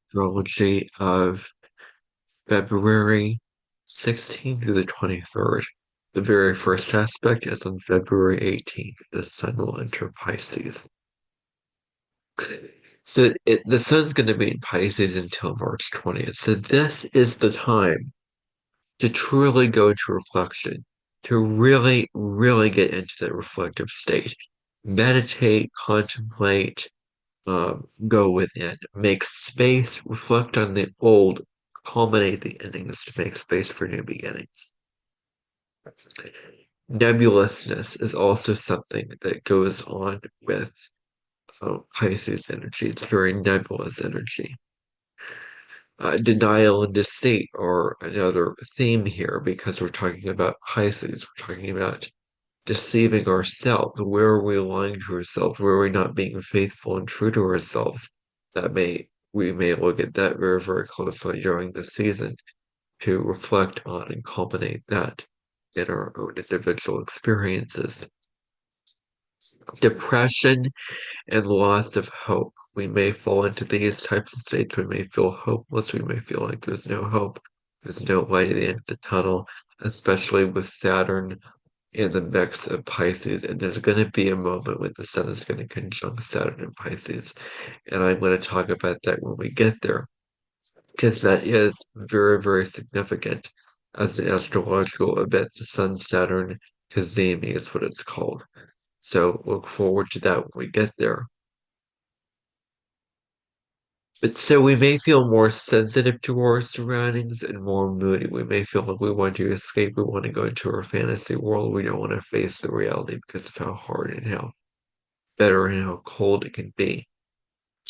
Astrology of February 16th to the 23rd. The very first aspect is on February 18th. The sun will enter Pisces. The sun's going to be in Pisces until March 20th. So this is the time to truly go into reflection, to really, really get into that reflective state. Meditate, contemplate, go within, make space, reflect on the old, culminate the endings to make space for new beginnings. Nebulousness is also something that goes on with Pisces energy. It's very nebulous energy. Denial and deceit are another theme here because we're talking about Pisces. We're talking about deceiving ourselves. Where are we lying to ourselves? Where are we not being faithful and true to ourselves? We may look at that very, very closely during the season to reflect on and culminate that in our own individual experiences. Depression and loss of hope. We may fall into these types of states. We may feel hopeless. We may feel like there's no hope. There's no light at the end of the tunnel, especially with Saturn in the mix of Pisces. And there's going to be a moment when the sun is going to conjunct Saturn in Pisces. And I'm going to talk about that when we get there, because that is very, very significant as an astrological event. The Sun Saturn Cazimi is what it's called. So look forward to that when we get there. But so we may feel more sensitive to our surroundings and more moody. We may feel like we want to escape. We want to go into our fantasy world. We don't want to face the reality because of how hard and how bitter and how cold it can be.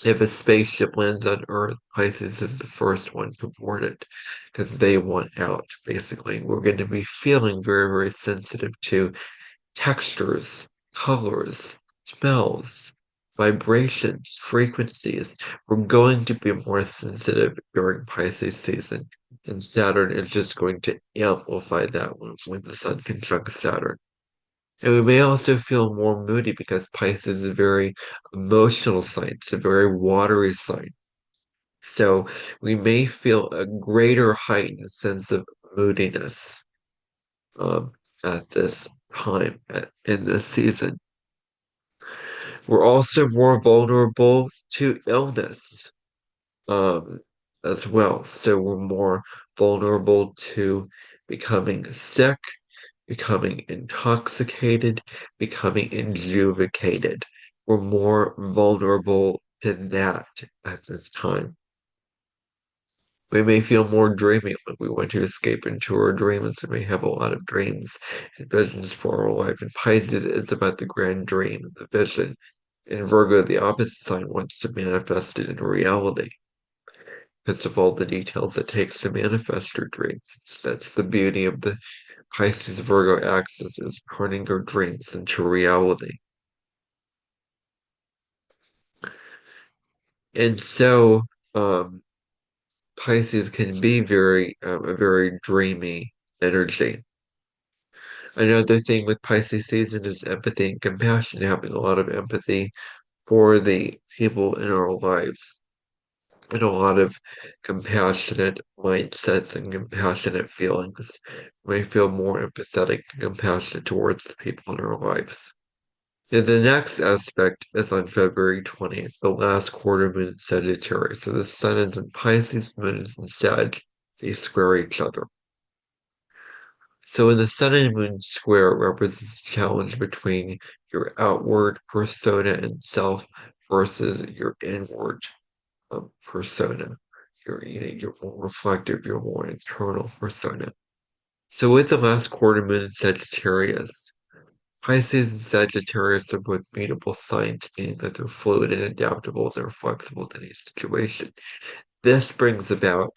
If a spaceship lands on Earth, Pisces is the first one to board it because they want out, basically. We're going to be feeling very, very sensitive to textures, colors, smells, vibrations, frequencies. We're going to be more sensitive during Pisces season, and Saturn is just going to amplify that when the sun conjuncts Saturn. And we may also feel more moody because Pisces is a very emotional sign. It's a very watery sign. So we may feel a greater heightened sense of moodiness um, at this time in this season. We're also more vulnerable to illness um, as well. So we're more vulnerable to becoming sick, becoming intoxicated, becoming injuvicated. We're more vulnerable to that at this time. We may feel more dreamy when we want to escape into our dreams. We may have a lot of dreams and visions for our life. And Pisces is about the grand dream, the vision. In Virgo, the opposite sign wants to manifest it in reality because of all the details it takes to manifest your dreams. That's the beauty of the Pisces Virgo axis is turning our dreams into reality. And so, um, Pisces can be a very dreamy energy. Another thing with Pisces season is empathy and compassion, having a lot of empathy for the people in our lives and a lot of compassionate mindsets and compassionate feelings. We may feel more empathetic and compassionate towards the people in our lives. And the next aspect is on February 20th, the last quarter moon in Sagittarius. So the sun is in Pisces, moon is in Sag. They square each other. So in the Sun and Moon square it represents a challenge between your outward persona and self versus your inward persona. You're more reflective, you're more internal persona. So with the last quarter moon in Sagittarius, Pisces and Sagittarius are both mutable signs, meaning that they're fluid and adaptable, they're flexible to any situation. This brings about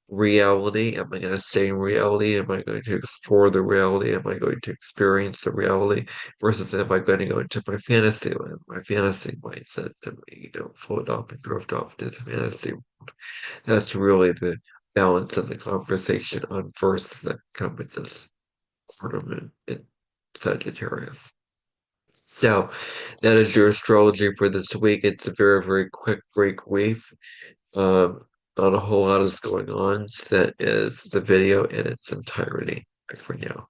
reality? Am I going to stay in reality? Am I going to explore the reality? Am I going to experience the reality? Versus am I going to go into my fantasy land, my fantasy mindset, and float off and drift off into the fantasy? That's really the balance of the conversation on verses that come with this quarter moon in Sagittarius. So that is your astrology for this week. It's a very, very quick break week. Um, Not a whole lot is going on. So that is the video in its entirety for now.